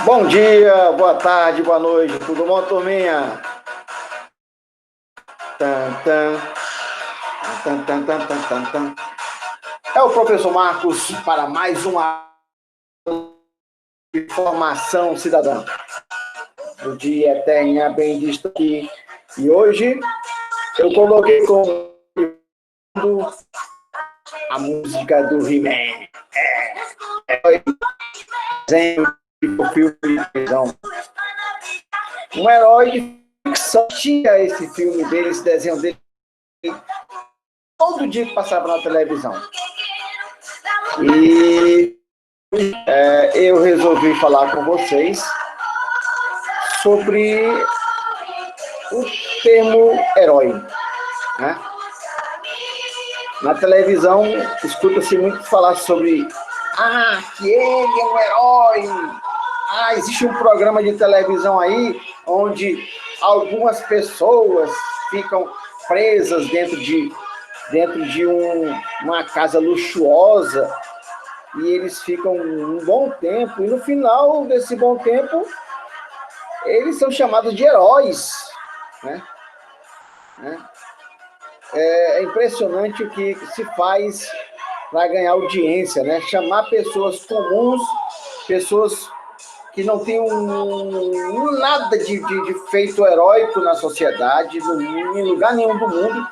Bom dia, boa tarde, boa noite, tudo bom, turminha? Tan, tan, tan, tan, tan, tan, tan, tan. É o professor Marcos para mais uma informação cidadã do dia Eterna bem visto aqui. E hoje eu coloquei como a música do He-Man. É desenho do filme de televisão. Um herói de ficção. Tinha esse filme dele, esse desenho dele, todo dia que passava na televisão. E eu resolvi falar com vocês sobre o termo herói, né? Na televisão, escuta-se muito falar sobre que ele é um herói. Existe um programa de televisão aí onde algumas pessoas ficam presas dentro de uma casa luxuosa e eles ficam um bom tempo, e no final desse bom tempo, eles são chamados de heróis, né? É impressionante o que se faz para ganhar audiência, né? Chamar pessoas comuns, pessoas que não têm nada de feito heróico na sociedade, em lugar nenhum do mundo,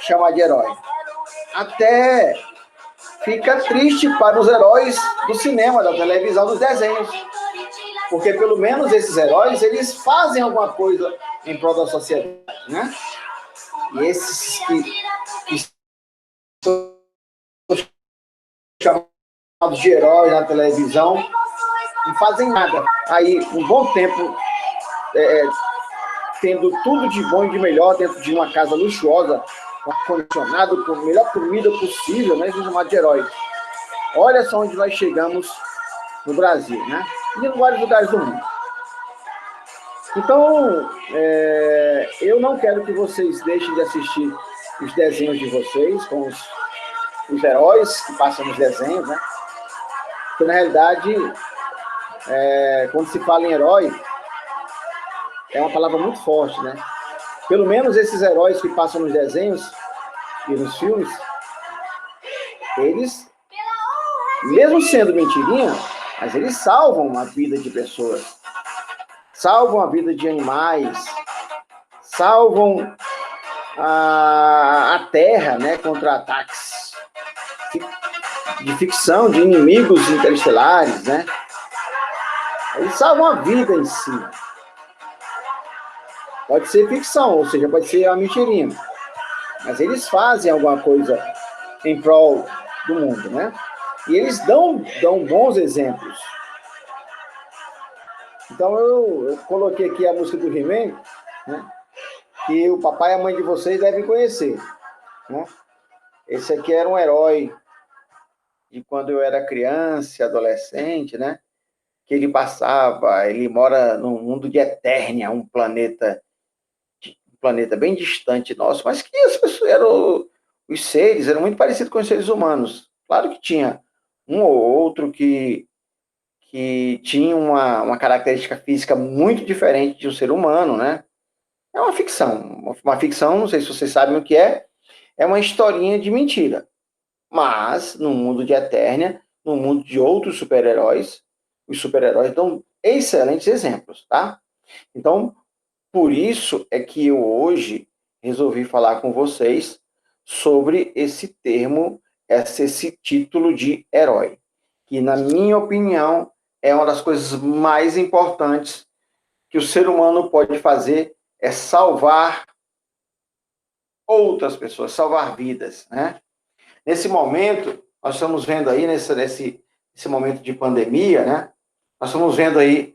chamar de herói. Até fica triste para os heróis do cinema, da televisão, dos desenhos. Porque pelo menos esses heróis, eles fazem alguma coisa em prol da sociedade, né? E esses que são chamados de heróis na televisão não fazem nada. Aí, um bom tempo, tendo tudo de bom e de melhor dentro de uma casa luxuosa, com ar-condicionado, com a melhor comida possível, né? São chamados de heróis. Olha só onde nós chegamos no Brasil, né? E em vários lugares do mundo. Então, eu não quero que vocês deixem de assistir os desenhos de vocês, com os heróis que passam nos desenhos, né? Porque, na realidade, quando se fala em herói, é uma palavra muito forte, né? Pelo menos esses heróis que passam nos desenhos e nos filmes, eles, mesmo sendo mentirinha, mas eles salvam a vida de pessoas, salvam a vida de animais, salvam a Terra, né, contra ataques de ficção, de inimigos interestelares, né? Eles salvam a vida em si. Pode ser ficção, ou seja, pode ser uma mentirinha, mas eles fazem alguma coisa em prol do mundo, né? E eles dão bons exemplos. Então eu coloquei aqui a música do He-Man, né? Que o papai e a mãe de vocês devem conhecer, né? Esse aqui era um herói de quando eu era criança, adolescente, né? Que ele mora num mundo de Eternia, um planeta bem distante nosso, mas que as pessoas os seres eram muito parecidos com os seres humanos. Claro que tinha um ou outro que tinha uma característica física muito diferente de um ser humano, né? É uma ficção. Uma ficção, não sei se vocês sabem o que é uma historinha de mentira. Mas, no mundo de Eternia, no mundo de outros super-heróis, os super-heróis dão excelentes exemplos, tá? Então, por isso é que eu hoje resolvi falar com vocês sobre esse termo, esse título de herói, que, na minha opinião, é uma das coisas mais importantes que o ser humano pode fazer, é salvar outras pessoas, salvar vidas, né? Nesse momento, nós estamos vendo aí, nesse momento de pandemia, né? Nós estamos vendo aí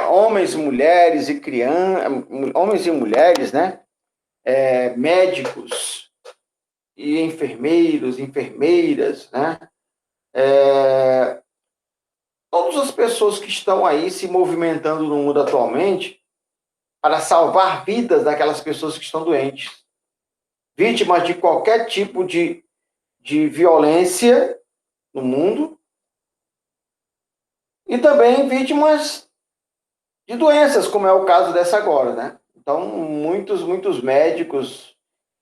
homens, mulheres e crianças, homens e mulheres, né? Médicos e enfermeiros, enfermeiras, né? Todas as pessoas que estão aí se movimentando no mundo atualmente para salvar vidas daquelas pessoas que estão doentes, vítimas de qualquer tipo de violência no mundo, E também vítimas de doenças, como é o caso dessa agora, né? Então, muitos médicos,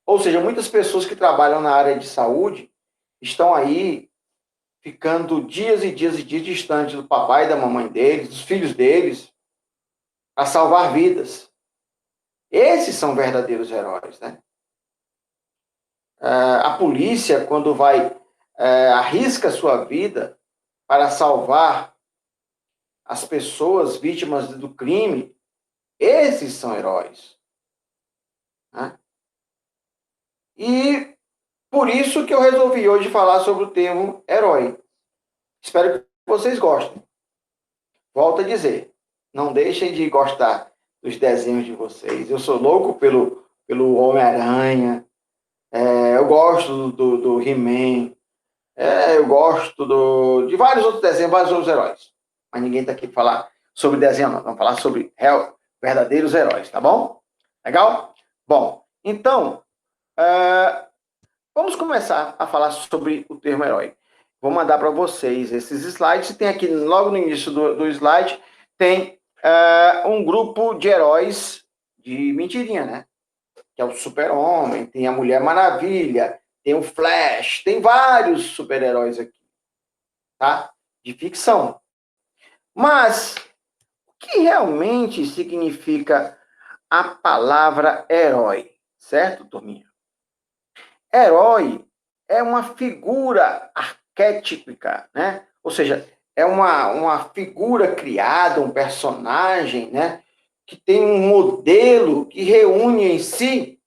ou seja, muitas pessoas que trabalham na área de saúde estão aí ficando dias e dias e dias distantes do papai e da mamãe deles, dos filhos deles, a salvar vidas. Esses são verdadeiros heróis, né? A polícia, quando arrisca a sua vida para salvar as pessoas vítimas do crime, esses são heróis, né? E por isso que eu resolvi hoje falar sobre o termo herói. Espero que vocês gostem. Volto a dizer, não deixem de gostar dos desenhos de vocês. Eu sou louco pelo Homem-Aranha, eu gosto do He-Man, eu gosto de vários outros desenhos, vários outros heróis. Mas ninguém está aqui para falar sobre desenho, não. Vamos falar sobre verdadeiros heróis, tá bom? Legal? Bom, então, vamos começar a falar sobre o termo herói. Vou mandar para vocês esses slides. Tem aqui, logo no início do slide, tem um grupo de heróis de mentirinha, né? Que é o Super-Homem, tem a Mulher Maravilha, tem o Flash, tem vários super-heróis aqui, tá? De ficção. Mas, o que realmente significa a palavra herói? Certo, turminha? Herói é uma figura arquetípica, né? Ou seja, é uma figura criada, um personagem, né? Que tem um modelo que reúne em si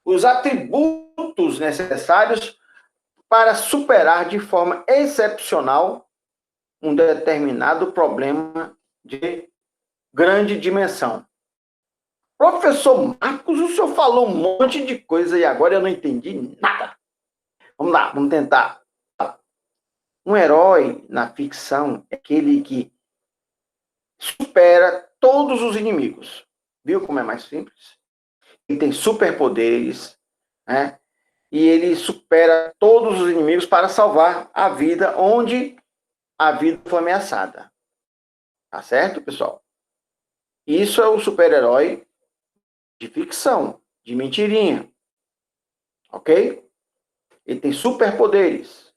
os atributos necessários para superar de forma excepcional um determinado problema de grande dimensão. Professor Marcos, o senhor falou um monte de coisa e agora eu não entendi nada. Vamos lá, vamos tentar. Um herói na ficção é aquele que supera todos os inimigos. Viu como é mais simples? Ele tem superpoderes, né? E ele supera todos os inimigos para salvar a vida onde a vida foi ameaçada. Tá certo, pessoal? Isso é o super-herói de ficção, de mentirinha. Ok? Ele tem superpoderes.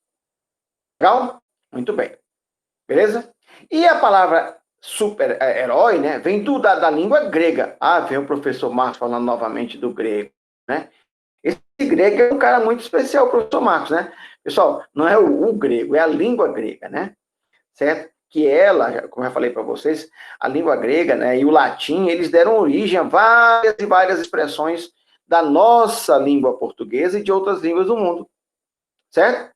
Legal? Muito bem. Beleza? E a palavra super-herói, né, vem da língua grega. Vem o professor Marcos falando novamente do grego, né? Esse grego é um cara muito especial, o professor Marcos, né? Pessoal, não é o grego, é a língua grega, né? Certo? Que ela, como eu falei para vocês, a língua grega, né, e o latim, eles deram origem a várias e várias expressões da nossa língua portuguesa e de outras línguas do mundo. Certo?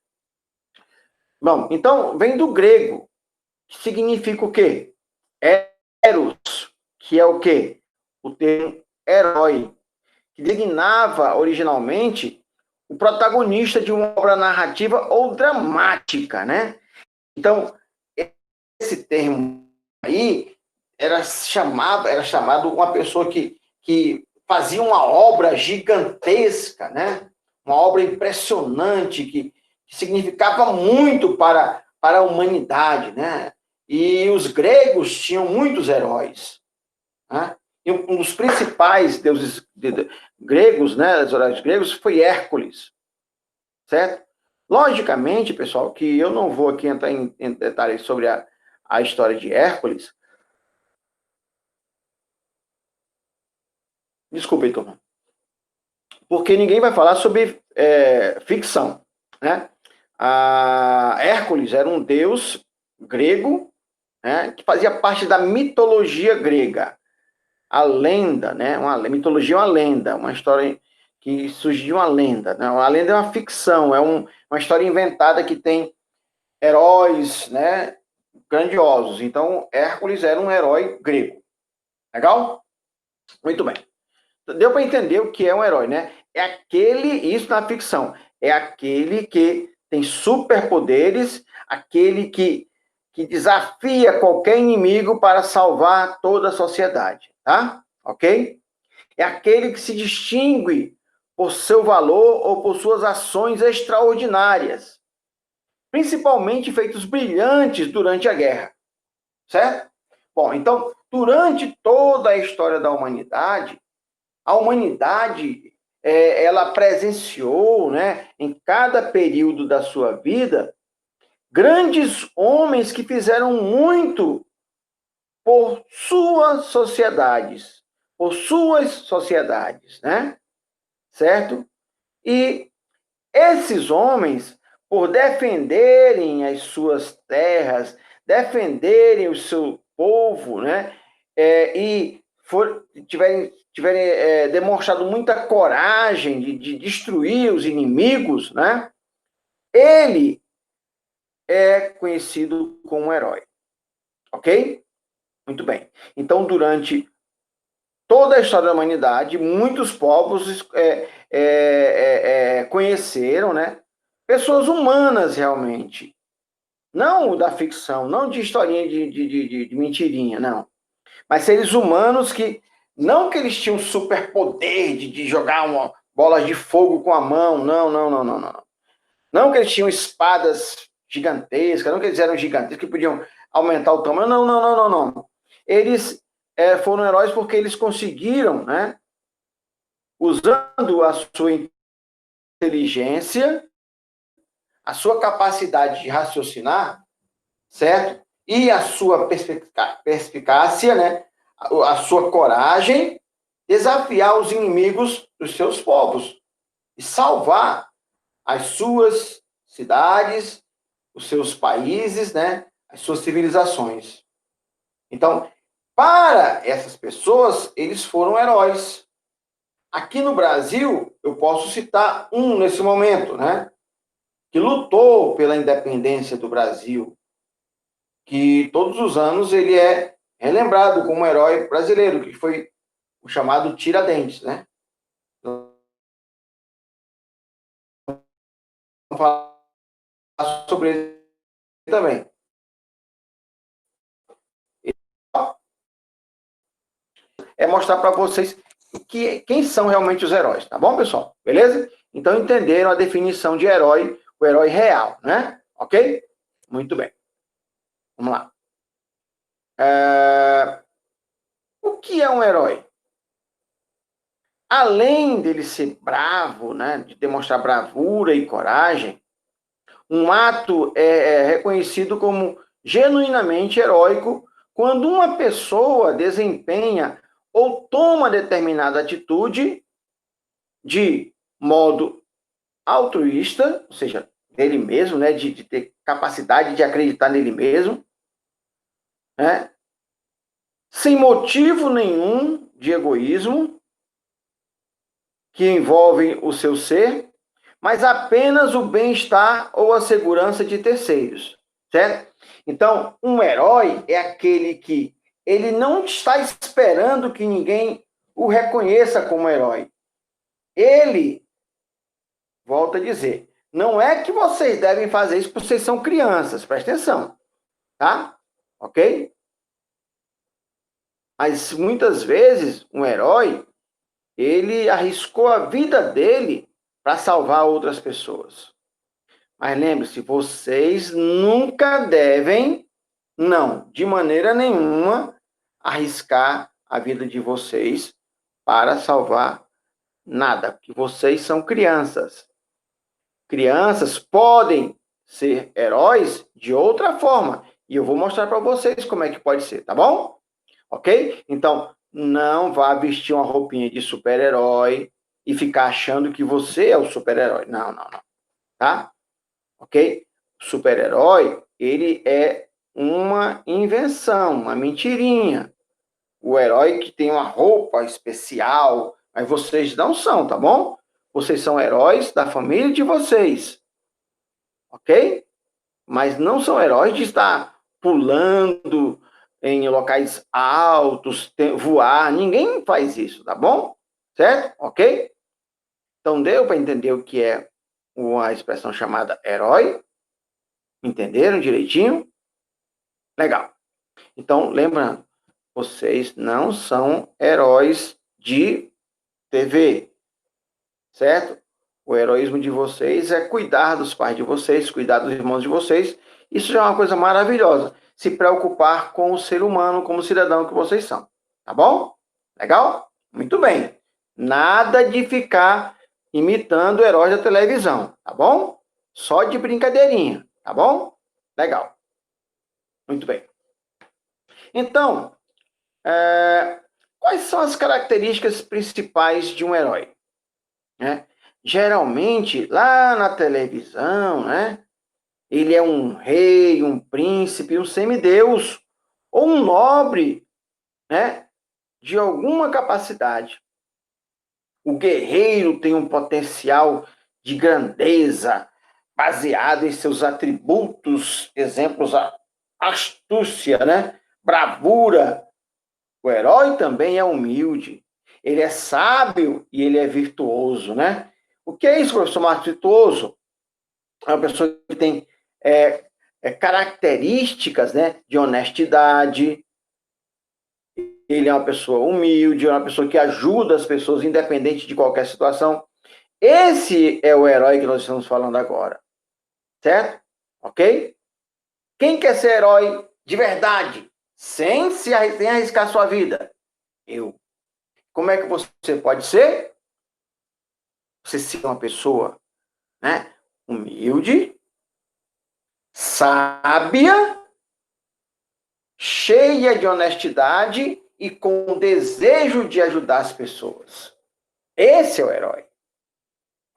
Bom, então, vem do grego, que significa o quê? Eros, que é o quê? O termo herói, que designava originalmente o protagonista de uma obra narrativa ou dramática, né? Então, esse termo aí era chamado uma pessoa que fazia uma obra gigantesca, né? Uma obra impressionante que significava muito para a humanidade, né? E os gregos tinham muitos heróis, né? E um dos principais deuses gregos, né, os heróis gregos, foi Hércules, certo? Logicamente, pessoal, que eu não vou aqui entrar em detalhes sobre a história de Hércules. Desculpe, turma. Porque ninguém vai falar sobre ficção, né? Hércules era um deus grego, né, que fazia parte da mitologia grega. A lenda, né? Mitologia é uma lenda, uma história que surgiu de uma lenda, né? A lenda é uma ficção, uma história inventada que tem heróis, né, grandiosos. Então, Hércules era um herói grego. Legal? Muito bem. Deu para entender o que é um herói, né? Isso na ficção, é aquele que tem superpoderes, aquele que desafia qualquer inimigo para salvar toda a sociedade, tá? Ok? É aquele que se distingue por seu valor ou por suas ações extraordinárias. principalmente feitos brilhantes durante a guerra, certo? Bom, então, durante toda a história da humanidade, a humanidade ela presenciou, né, em cada período da sua vida, grandes homens que fizeram muito por suas sociedades, né? Certo? E esses homens, por defenderem as suas terras, defenderem o seu povo, né? E tiverem demonstrado muita coragem de destruir os inimigos, né? Ele é conhecido como um herói. Ok? Muito bem. Então, durante toda a história da humanidade, muitos povos conheceram, né? Pessoas humanas, realmente. Não da ficção, não de historinha de mentirinha, não. Mas seres humanos que, não que eles tinham superpoder de jogar uma bola de fogo com a mão, não, não, não, não, não. Não que eles tinham espadas gigantescas, não que eles eram gigantescos, que podiam aumentar o tamanho, não, não, não, não, não. Eles foram heróis porque eles conseguiram, né, usando a sua inteligência, a sua capacidade de raciocinar, certo? E a sua perspicácia, né, a sua coragem, desafiar os inimigos dos seus povos e salvar as suas cidades, os seus países, né, as suas civilizações. Então, para essas pessoas, eles foram heróis. Aqui no Brasil, eu posso citar um nesse momento, né, que lutou pela independência do Brasil, que todos os anos ele é relembrado como um herói brasileiro, que foi o chamado Tiradentes, né? Vamos falar sobre ele também. É mostrar para vocês quem são realmente os heróis, tá bom, pessoal? Beleza? Então entenderam a definição de herói, o herói real, né? Ok? Muito bem. Vamos lá. O que é um herói? Além dele ser bravo, né, de demonstrar bravura e coragem, um ato é reconhecido como genuinamente heróico quando uma pessoa desempenha ou toma determinada atitude de modo altruísta, ou seja, dele mesmo, né, de ter capacidade de acreditar nele mesmo, né, sem motivo nenhum de egoísmo que envolve o seu ser, mas apenas o bem-estar ou a segurança de terceiros, certo? Então, um herói é aquele que ele não está esperando que ninguém o reconheça como herói. Ele, volta a dizer, não é que vocês devem fazer isso porque vocês são crianças, presta atenção, tá? Ok? Mas muitas vezes um herói, ele arriscou a vida dele para salvar outras pessoas. Mas lembre-se, vocês nunca devem, não, de maneira nenhuma, arriscar a vida de vocês para salvar nada, porque vocês são crianças. Crianças podem ser heróis de outra forma, e eu vou mostrar para vocês como é que pode ser, tá bom? Ok? Então, não vá vestir uma roupinha de super-herói e ficar achando que você é o super-herói. Não, não, não. Tá? Ok? O super-herói, ele é uma invenção, uma mentirinha. O herói que tem uma roupa especial, mas vocês não são, tá bom? Vocês são heróis da família de vocês, ok? Mas não são heróis de estar pulando em locais altos, voar. Ninguém faz isso, tá bom? Certo? Ok? Então deu para entender o que é uma expressão chamada herói? Entenderam direitinho? Legal. Então, lembrando, vocês não são heróis de TV, certo? O heroísmo de vocês é cuidar dos pais de vocês, cuidar dos irmãos de vocês. Isso já é uma coisa maravilhosa. Se preocupar com o ser humano, como cidadão que vocês são. Tá bom? Legal? Muito bem. Nada de ficar imitando heróis da televisão, tá bom? Só de brincadeirinha, tá bom? Legal. Muito bem. Então, quais são as características principais de um herói? Geralmente, lá na televisão, ele é um rei, um príncipe, um semideus, ou um nobre, de alguma capacidade. O guerreiro tem um potencial de grandeza, baseado em seus atributos, exemplos, a astúcia, bravura. O herói também é humilde, ele é sábio e ele é virtuoso, O que é isso, professor Marcos? Virtuoso é uma pessoa que tem características, de honestidade. Ele é uma pessoa humilde, é uma pessoa que ajuda as pessoas, independente de qualquer situação. Esse é o herói que nós estamos falando agora. Certo? Ok? Quem quer ser herói de verdade, sem arriscar sua vida? Eu. Como é que você pode ser? Você ser uma pessoa, humilde, sábia, cheia de honestidade e com desejo de ajudar as pessoas. Esse é o herói.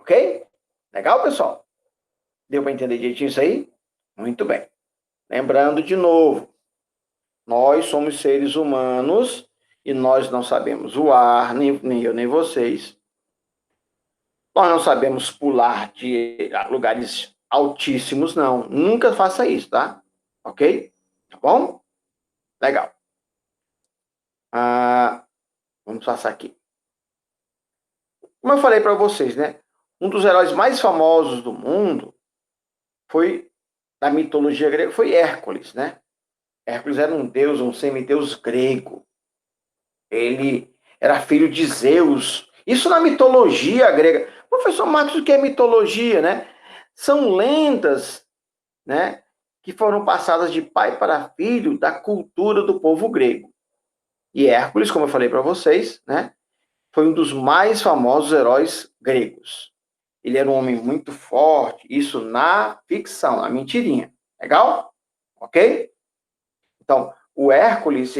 Ok? Legal, pessoal? Deu para entender direitinho isso aí? Muito bem. Lembrando de novo, nós somos seres humanos e nós não sabemos voar, nem eu, nem vocês. Nós não sabemos pular de lugares altíssimos, não. Nunca faça isso, tá? Ok? Tá bom? Legal. Vamos passar aqui. Como eu falei para vocês, um dos heróis mais famosos do mundo da mitologia grega, foi Hércules, Hércules era um deus, um semideus grego. Ele era filho de Zeus. Isso na mitologia grega. Professor Marcos, o que é mitologia, São lendas, que foram passadas de pai para filho da cultura do povo grego. E Hércules, como eu falei para vocês, foi um dos mais famosos heróis gregos. Ele era um homem muito forte, isso na ficção, na mentirinha. Legal? Ok? Então, o Hércules,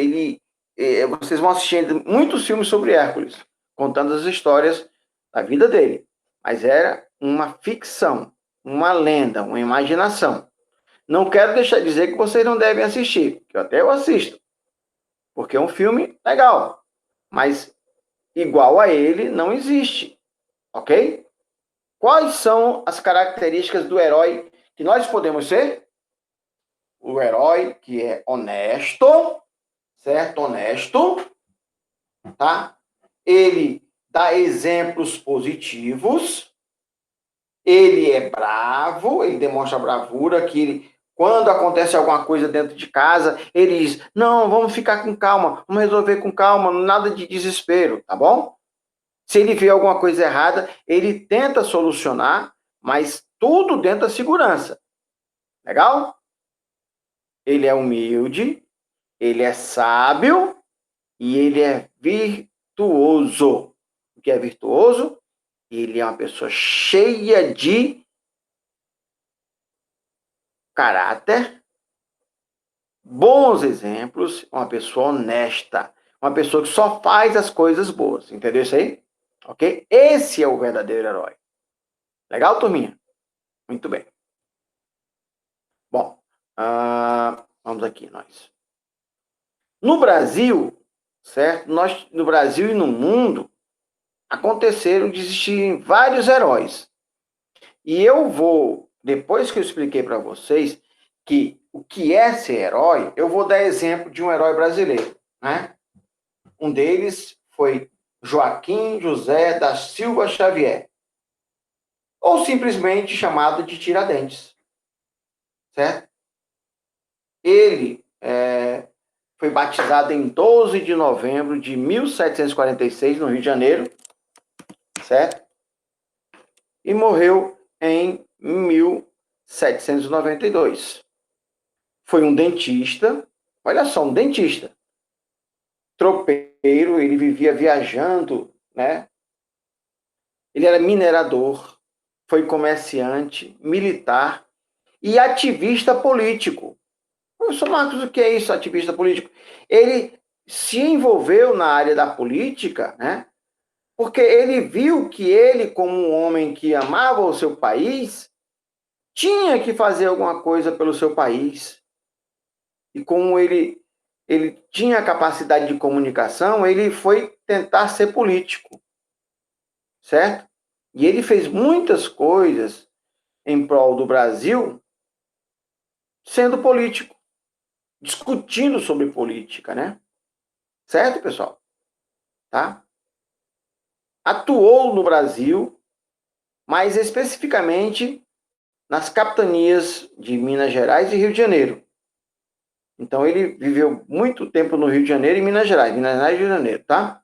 vocês vão assistir muitos filmes sobre Hércules, contando as histórias da vida dele. Mas era uma ficção, uma lenda, uma imaginação. Não quero deixar de dizer que vocês não devem assistir, que eu assisto, porque é um filme legal, mas igual a ele não existe, ok? Quais são as características do herói que nós podemos ser? O herói que é honesto, certo? Honesto, tá? Ele dá exemplos positivos, ele é bravo, ele demonstra bravura, quando acontece alguma coisa dentro de casa, ele diz, não, vamos ficar com calma, vamos resolver com calma, nada de desespero, tá bom? Se ele vê alguma coisa errada, ele tenta solucionar, mas tudo dentro da segurança. Legal? Ele é humilde, ele é sábio e ele é virtuoso. O que é virtuoso? Ele é uma pessoa cheia de caráter, bons exemplos, uma pessoa honesta, uma pessoa que só faz as coisas boas. Entendeu isso aí? Ok? Esse é o verdadeiro herói. Legal, turminha? Muito bem. Bom, vamos aqui, nós. No Brasil, certo? No Brasil e no mundo, aconteceram de existirem vários heróis. E eu vou, depois que eu expliquei para vocês o que é ser herói, eu vou dar exemplo de um herói brasileiro, Um deles foi Joaquim José da Silva Xavier, ou simplesmente chamado de Tiradentes, certo? Ele foi batizado em 12 de novembro de 1746, no Rio de Janeiro, certo? e morreu em 1792. Foi um dentista, olha só, um dentista, tropeiro, ele vivia viajando, né? Ele era minerador, foi comerciante, militar e ativista político. Professor Marcos, o que é isso, ativista político? Ele se envolveu na área da política, né? Porque ele viu que ele, como um homem que amava o seu país, tinha que fazer alguma coisa pelo seu país. E como ele tinha capacidade de comunicação, ele foi tentar ser político, certo? E ele fez muitas coisas em prol do Brasil sendo político, discutindo sobre política, né? Certo, pessoal? Tá? Atuou no Brasil, mais especificamente nas capitanias de Minas Gerais e Rio de Janeiro. Então, ele viveu muito tempo no Rio de Janeiro e Minas Gerais e Rio de Janeiro, tá?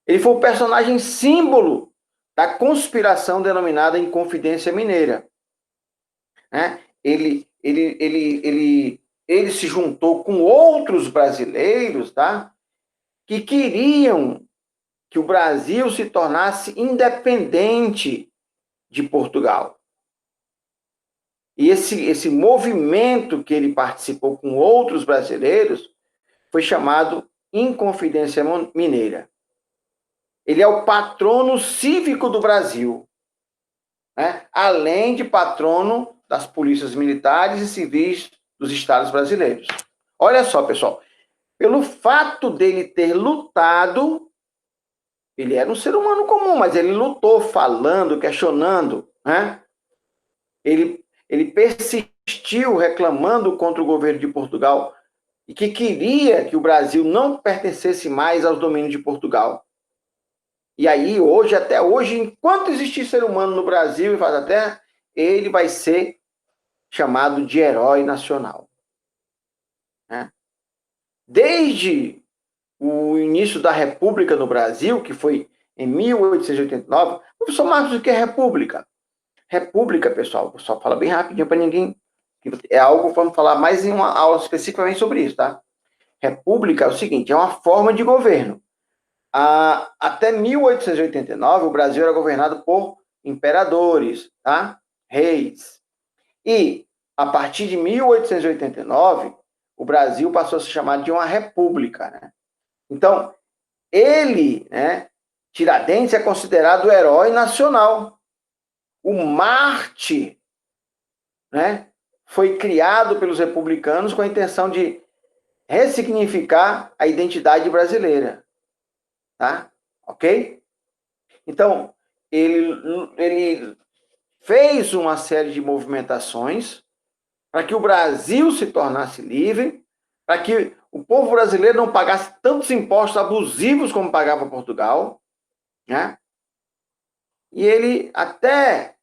Ele foi o personagem símbolo da conspiração denominada Inconfidência Mineira, né? Ele se juntou com outros brasileiros, tá? Que queriam que o Brasil se tornasse independente de Portugal. E esse movimento que ele participou com outros brasileiros foi chamado Inconfidência Mineira. Ele é o patrono cívico do Brasil, né? Além de patrono das polícias militares e civis dos estados brasileiros. Olha só, pessoal, pelo fato dele ter lutado, ele era um ser humano comum, mas ele lutou falando, questionando, né? Ele persistiu reclamando contra o governo de Portugal e que queria que o Brasil não pertencesse mais aos domínios de Portugal. E aí, hoje, até hoje, enquanto existir ser humano no Brasil e face da Terra, ele vai ser chamado de herói nacional, né? Desde o início da República no Brasil, que foi em 1889, professor Marcos, o que é República? República, pessoal, só fala bem rapidinho para ninguém, é algo, vamos falar mais em uma aula especificamente sobre isso, tá? República é o seguinte, é uma forma de governo. Até 1889, o Brasil era governado por imperadores, tá? Reis. E, a partir de 1889, o Brasil passou a se chamar de uma república, né? Então, ele, né, Tiradentes, é considerado o herói nacional. O Marte, né, foi criado pelos republicanos com a intenção de ressignificar a identidade brasileira, tá? Ok? Então, ele fez uma série de movimentações para que o Brasil se tornasse livre, para que o povo brasileiro não pagasse tantos impostos abusivos como pagava Portugal, né? E ele até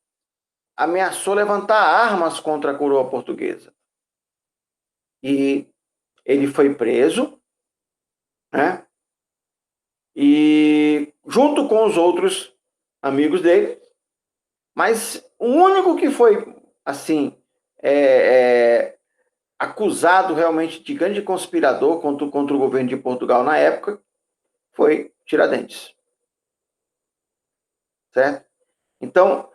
ameaçou levantar armas contra a coroa portuguesa. E ele foi preso, né? E junto com os outros amigos dele, mas o único que foi, assim, acusado realmente de grande conspirador contra o governo de Portugal na época foi Tiradentes, certo? Então,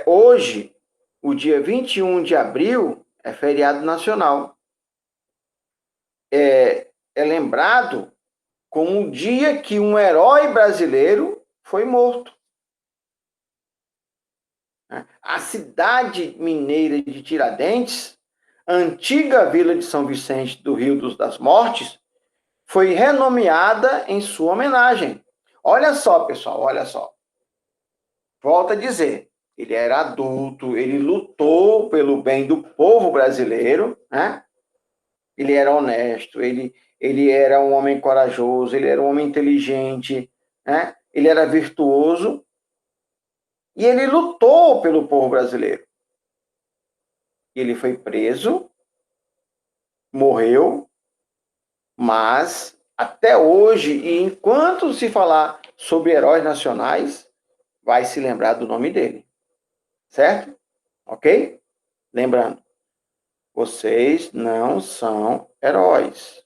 hoje, o dia 21 de abril é feriado nacional. É lembrado como o dia que um herói brasileiro foi morto. A cidade mineira de Tiradentes, antiga vila de São Vicente do Rio das Mortes, foi renomeada em sua homenagem. Olha só, pessoal, olha só. Volto a dizer, ele era adulto, ele lutou pelo bem do povo brasileiro, né? Ele era honesto, ele era um homem corajoso, ele era um homem inteligente, né? Ele era virtuoso e ele lutou pelo povo brasileiro. Ele foi preso, morreu, mas até hoje, e enquanto se falar sobre heróis nacionais, vai se lembrar do nome dele. Certo? Ok? Lembrando, vocês não são heróis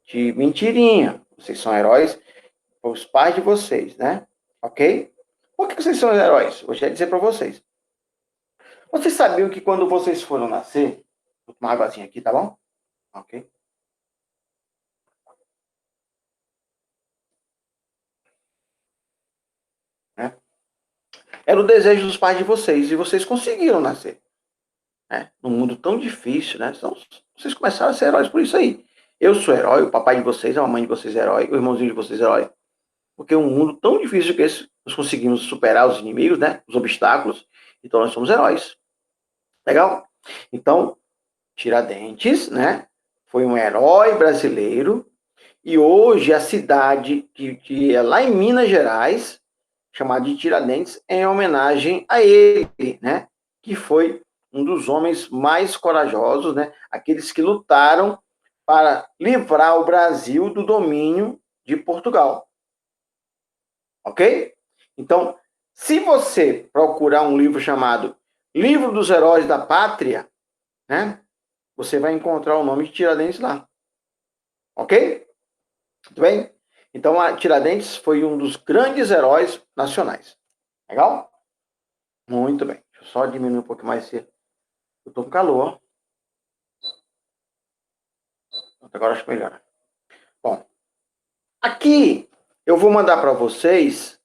de mentirinha. Vocês são heróis para os pais de vocês, né? Ok? Por que vocês são heróis? Vou já dizer para vocês. Vocês sabiam que quando vocês foram nascer, vou tomar uma águazinha aqui, tá bom? Ok? Né? Era o desejo dos pais de vocês e vocês conseguiram nascer. Né? Num mundo tão difícil, né? Então, vocês começaram a ser heróis por isso aí. Eu sou herói, o papai de vocês, a mamãe de vocês é herói, o irmãozinho de vocês é herói. Porque um mundo tão difícil que esse, nós conseguimos superar os inimigos, né? Os obstáculos. Então nós somos heróis. Legal? Então, Tiradentes, né? Foi um herói brasileiro. E hoje a cidade que é lá em Minas Gerais, chamada de Tiradentes, é em homenagem a ele, né? Que foi um dos homens mais corajosos, né? Aqueles que lutaram para livrar o Brasil do domínio de Portugal. Ok? Então, se você procurar um livro chamado Livro dos Heróis da Pátria, né? Você vai encontrar o nome de Tiradentes lá. Ok? Tudo bem? Então, a Tiradentes foi um dos grandes heróis nacionais. Legal? Muito bem. Deixa eu só diminuir um pouco mais. Eu tô com calor. Agora acho que melhor. Bom, aqui eu vou mandar para vocês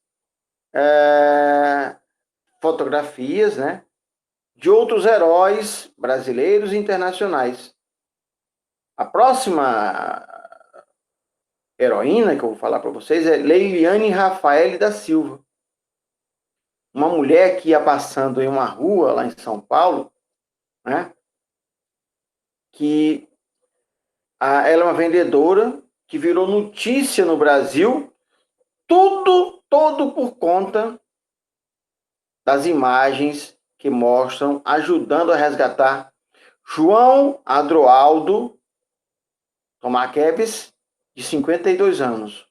fotografias, né? De outros heróis brasileiros e internacionais. A próxima heroína que eu vou falar para vocês é Leiliane Rafael da Silva. Uma mulher que ia passando em uma rua lá em São Paulo, né? Que ela é uma vendedora que virou notícia no Brasil, todo por conta das imagens que mostram ajudando a resgatar João Adroaldo Tomaqueves, de 52 anos,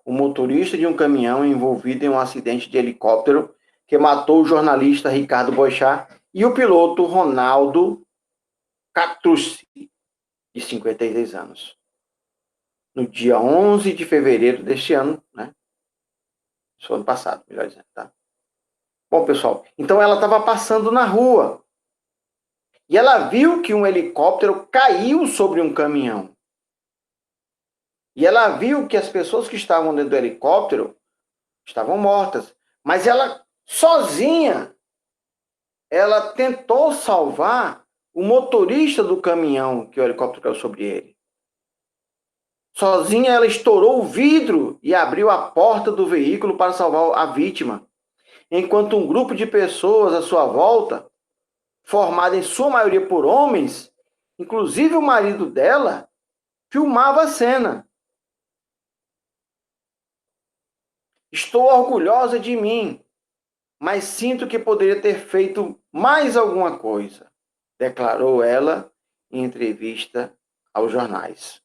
o motorista de um caminhão envolvido em um acidente de helicóptero que matou o jornalista Ricardo Boechat e o piloto Ronaldo Catrucci, de 56 anos. No dia 11 de fevereiro deste ano, né? Isso ano passado, melhor dizendo, tá? Bom, pessoal, então ela estava passando na rua e ela viu que um helicóptero caiu sobre um caminhão. E ela viu que as pessoas que estavam dentro do helicóptero estavam mortas. Mas ela, sozinha, ela tentou salvar o motorista do caminhão que o helicóptero caiu sobre ele. Sozinha, ela estourou o vidro e abriu a porta do veículo para salvar a vítima. Enquanto um grupo de pessoas à sua volta, formado em sua maioria por homens, inclusive o marido dela, filmava a cena. Estou orgulhosa de mim, mas sinto que poderia ter feito mais alguma coisa, declarou ela em entrevista aos jornais.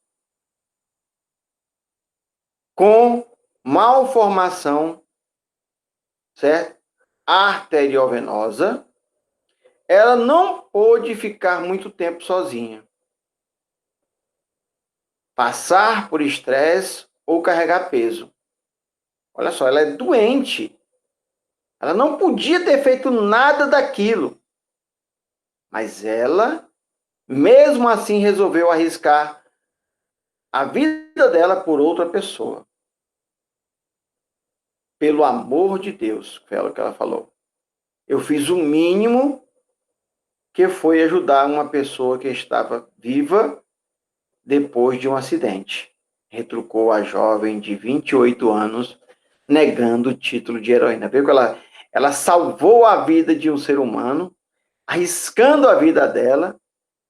Com malformação, certo? Arteriovenosa, ela não pôde ficar muito tempo sozinha. Passar por estresse ou carregar peso. Olha só, ela é doente. Ela não podia ter feito nada daquilo. Mas ela, mesmo assim, resolveu arriscar a vida dela por outra pessoa. Pelo amor de Deus, foi o que ela falou. Eu fiz o mínimo, que foi ajudar uma pessoa que estava viva depois de um acidente. Retrucou a jovem de 28 anos, negando o título de heroína. Viu que ela salvou a vida de um ser humano, arriscando a vida dela,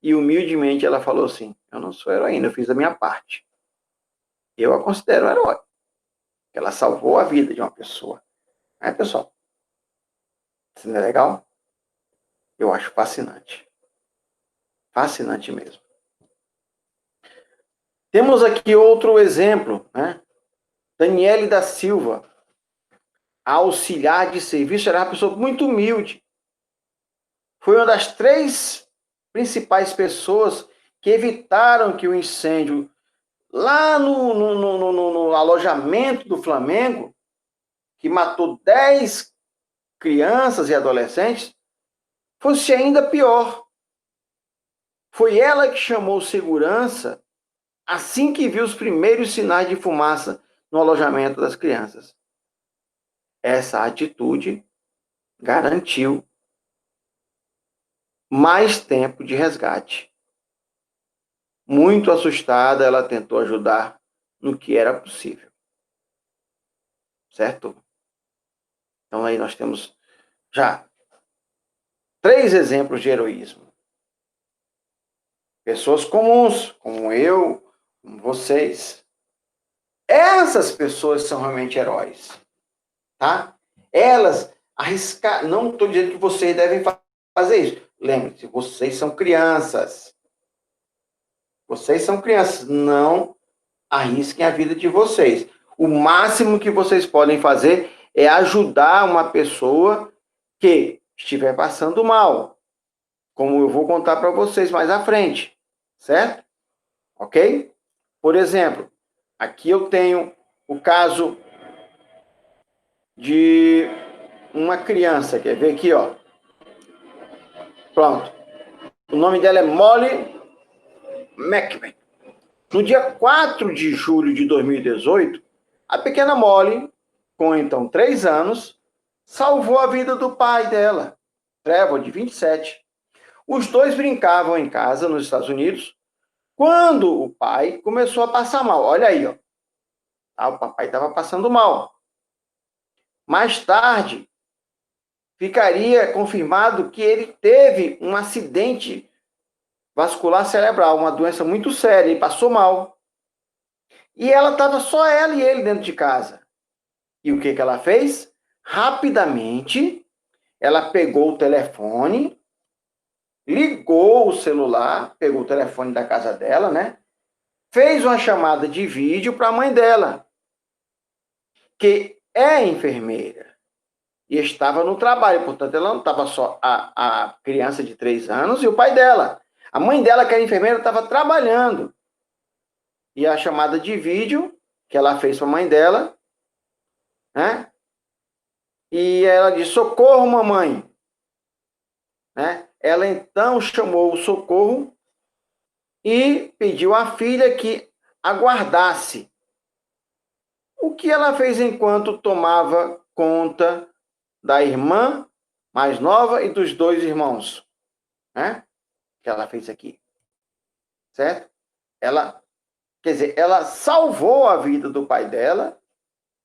e humildemente ela falou assim: eu não sou heroína, eu fiz a minha parte. Eu a considero herói. Ela salvou a vida de uma pessoa. É, pessoal? Isso não é legal? Eu acho fascinante. Fascinante mesmo. Temos aqui outro exemplo, né? Daniele da Silva, auxiliar de serviço, era uma pessoa muito humilde. foi uma das 3 principais pessoas que evitaram que o incêndio lá no alojamento do Flamengo, que matou 10 crianças e adolescentes, fosse ainda pior. Foi ela que chamou segurança assim que viu os primeiros sinais de fumaça no alojamento das crianças. Essa atitude garantiu mais tempo de resgate. Muito assustada, ela tentou ajudar no que era possível. Certo? Então aí nós temos já 3 exemplos de heroísmo. Pessoas comuns, como eu, como vocês. Essas pessoas são realmente heróis. Tá? Elas arriscar, não estou dizendo que vocês devem fazer isso. Lembre-se, vocês são crianças. Vocês são crianças, não arrisquem a vida de vocês. O máximo que vocês podem fazer é ajudar uma pessoa que estiver passando mal, como eu vou contar para vocês mais à frente, certo? Ok? Por exemplo, aqui eu tenho o caso de uma criança, quer ver aqui, ó. Pronto. O nome dela é Molly McMahon. No dia 4 de julho de 2018, a pequena Molly, com então 3 anos, salvou a vida do pai dela, Trevor, de 27. Os dois brincavam em casa nos Estados Unidos quando o pai começou a passar mal. Olha aí, ó. O papai estava passando mal. Mais tarde, ficaria confirmado que ele teve um acidente vascular cerebral, uma doença muito séria, e passou mal. E ela estava só ela e ele dentro de casa. E o que ela fez? Rapidamente, ela pegou o telefone, ligou o celular, pegou o telefone da casa dela, né? Fez uma chamada de vídeo para a mãe dela, que é enfermeira e estava no trabalho. Portanto, ela não estava só a criança de 3 anos e o pai dela. A mãe dela, que era enfermeira, estava trabalhando. E a chamada de vídeo que ela fez para a mãe dela, né? E ela disse: socorro, mamãe. Né? Ela então chamou o socorro e pediu à filha que aguardasse. O que ela fez enquanto tomava conta da irmã mais nova e dos 2 irmãos? Né? Que ela fez aqui. Certo? Ela, quer dizer, ela salvou a vida do pai dela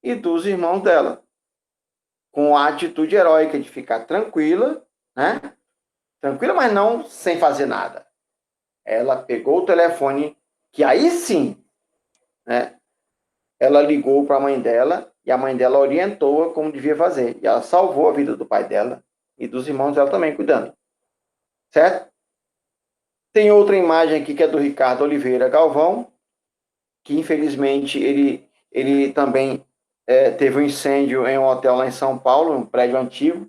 e dos irmãos dela, com a atitude heróica de ficar tranquila, né? Tranquila, mas não sem fazer nada. Ela pegou o telefone, que aí sim, né? Ela ligou para a mãe dela e a mãe dela orientou-a como devia fazer. E ela salvou a vida do pai dela e dos irmãos dela também, cuidando. Certo? Tem outra imagem aqui que é do Ricardo Oliveira Galvão, que infelizmente ele também teve um incêndio em um hotel lá em São Paulo, um prédio antigo.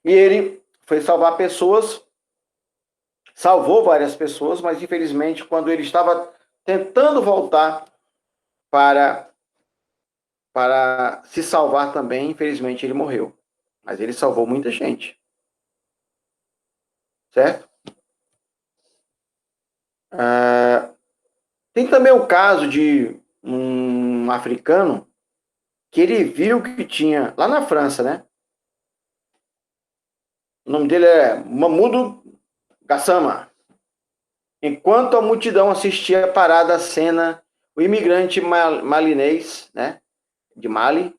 E ele foi salvar pessoas, salvou várias pessoas, mas infelizmente quando ele estava tentando voltar para se salvar também, infelizmente ele morreu. Mas ele salvou muita gente. Certo? Tem também o caso de um africano que ele viu que tinha, lá na França, né? O nome dele é Mamadou Gassama. Enquanto a multidão assistia parada à cena, o imigrante malinês, né, de Mali,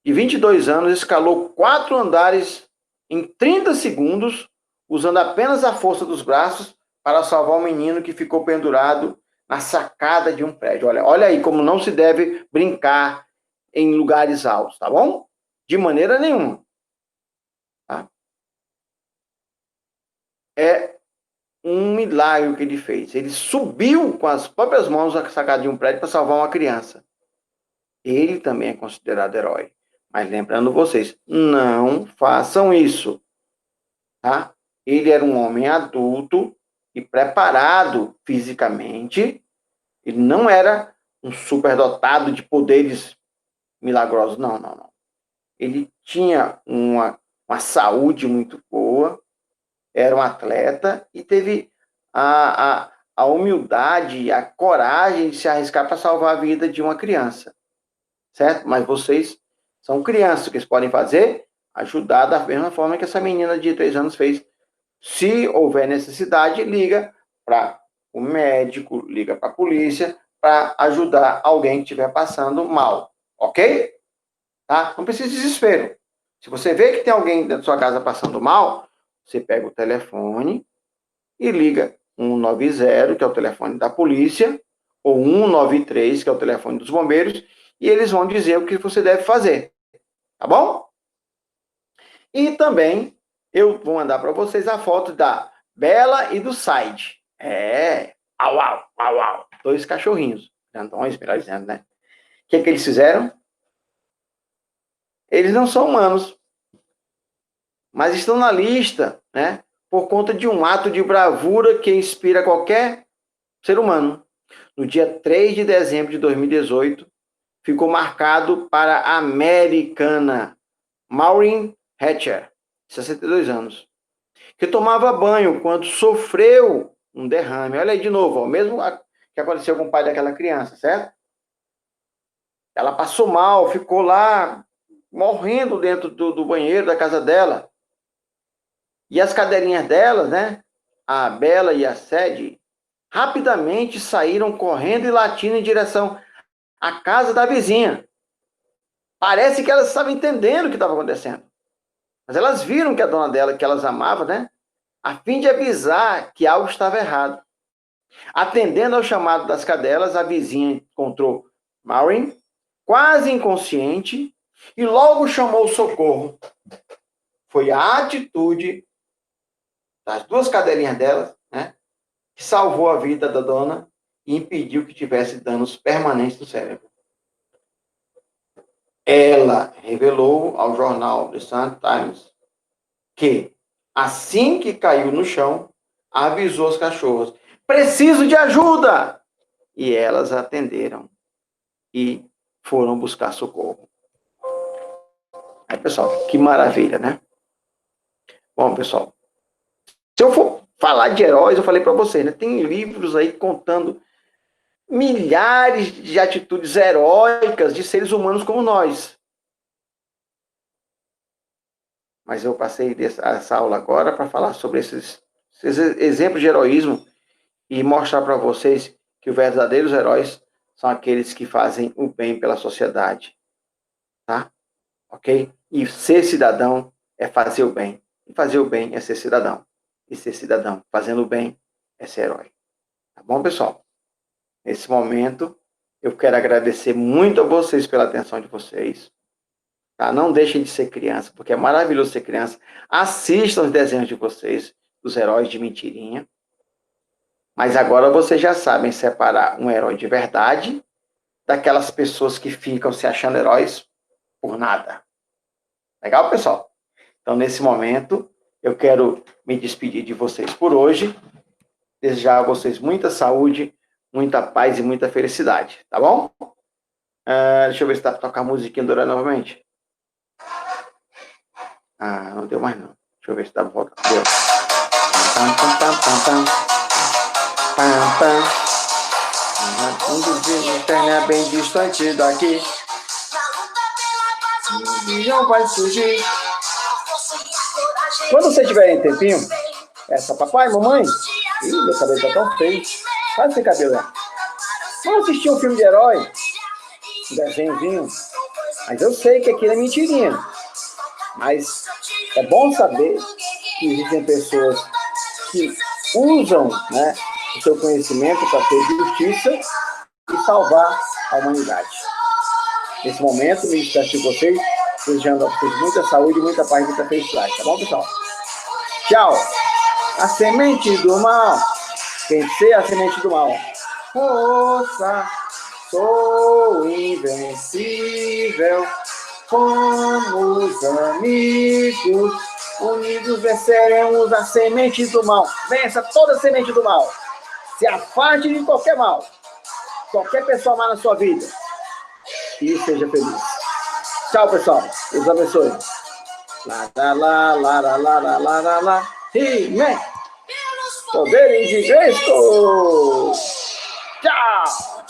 de 22 anos, escalou 4 andares em 30 segundos, usando apenas a força dos braços para salvar o menino que ficou pendurado na sacada de um prédio. Olha aí como não se deve brincar em lugares altos, tá bom? De maneira nenhuma. Tá? É um milagre que ele fez. Ele subiu com as próprias mãos a sacada de um prédio para salvar uma criança. Ele também é considerado herói. Mas lembrando vocês, não façam isso, tá? Ele era um homem adulto e preparado fisicamente. Ele não era um superdotado de poderes milagrosos, não, não, não. Ele tinha uma saúde muito boa, era um atleta e teve a humildade, a coragem de se arriscar para salvar a vida de uma criança, certo? Mas vocês são crianças, o que eles podem fazer? Ajudar da mesma forma que essa menina de 3 anos fez. Se houver necessidade, liga para o médico, liga para a polícia, para ajudar alguém que estiver passando mal, ok? Tá? Não precisa de desespero. Se você vê que tem alguém dentro da sua casa passando mal, você pega o telefone e liga 190, que é o telefone da polícia, ou 193, que é o telefone dos bombeiros, e eles vão dizer o que você deve fazer. Tá bom? E também eu vou mandar para vocês a foto da Bela e do Said. Au, au, au, au. 2 cachorrinhos. Grandões, melhor dizendo, né? O que eles fizeram? Eles não são humanos, mas estão na lista, né? Por conta de um ato de bravura que inspira qualquer ser humano. No dia 3 de dezembro de 2018, ficou marcado para a americana Maureen Hatcher, 62 anos, que tomava banho quando sofreu um derrame. Olha aí de novo, o mesmo que aconteceu com o pai daquela criança, certo? Ela passou mal, ficou lá morrendo dentro do banheiro da casa dela. E as cadelinhas delas, né? A Bela e a Sadie, rapidamente saíram correndo e latindo em direção à casa da vizinha. Parece que elas estavam entendendo o que estava acontecendo. Mas elas viram que a dona dela, que elas amavam, né? A fim de avisar que algo estava errado. Atendendo ao chamado das cadelas, a vizinha encontrou Maureen, quase inconsciente, e logo chamou o socorro. Foi a atitude das 2 cadelinhas dela, né, que salvou a vida da dona e impediu que tivesse danos permanentes no cérebro. Ela revelou ao jornal The Sun Times que, assim que caiu no chão, avisou as cachorras: preciso de ajuda! E elas atenderam e foram buscar socorro. Aí, pessoal, que maravilha, né? Bom, pessoal, se eu for falar de heróis, eu falei para vocês, né? Tem livros aí contando milhares de atitudes heróicas de seres humanos como nós. Mas eu passei essa aula agora para falar sobre esses exemplos de heroísmo e mostrar para vocês que os verdadeiros heróis são aqueles que fazem o bem pela sociedade. Tá? Ok? E ser cidadão é fazer o bem. E fazer o bem é ser cidadão. E ser cidadão fazendo o bem é ser herói. Tá bom, pessoal? Nesse momento, eu quero agradecer muito a vocês pela atenção de vocês. Tá? Não deixem de ser criança, porque é maravilhoso ser criança. Assistam os desenhos de vocês, dos heróis de mentirinha. Mas agora vocês já sabem separar um herói de verdade daquelas pessoas que ficam se achando heróis por nada. Legal, pessoal? Então, nesse momento, eu quero me despedir de vocês por hoje. Desejar a vocês muita saúde, muita paz e muita felicidade, tá bom? Deixa eu ver se dá para tocar a musiquinha do Herói novamente. Não deu mais não. Deixa eu ver se dá para voltar. Deu. Um dos dias terra bem distante daqui. Não vai surgir. Quando vocês tiverem tempinho, papai, mamãe, meu cabelo tá tão feio. Faz sem cabelo, né? Vamos assistir um filme de herói, um desenhozinho. Mas eu sei que aquilo é mentirinha. Mas é bom saber que existem pessoas que usam, né, o seu conhecimento para ter justiça e salvar a humanidade. Nesse momento, me despeço de vocês, desejando a vocês muita saúde, muita paz e muita felicidade. Tá bom, pessoal? Tchau! A semente do mal. Vencer a semente do mal. Força, sou invencível. Somos amigos, unidos venceremos a semente do mal. Vença toda a semente do mal. Se afaste de qualquer mal. Qualquer pessoa má na sua vida. E seja feliz. Tchau, pessoal. Deus abençoe. Lá, lá, lá, lá, lá, lá, lá, lá, lá, lá. He-Man. Poderes de Cristo. Tchau.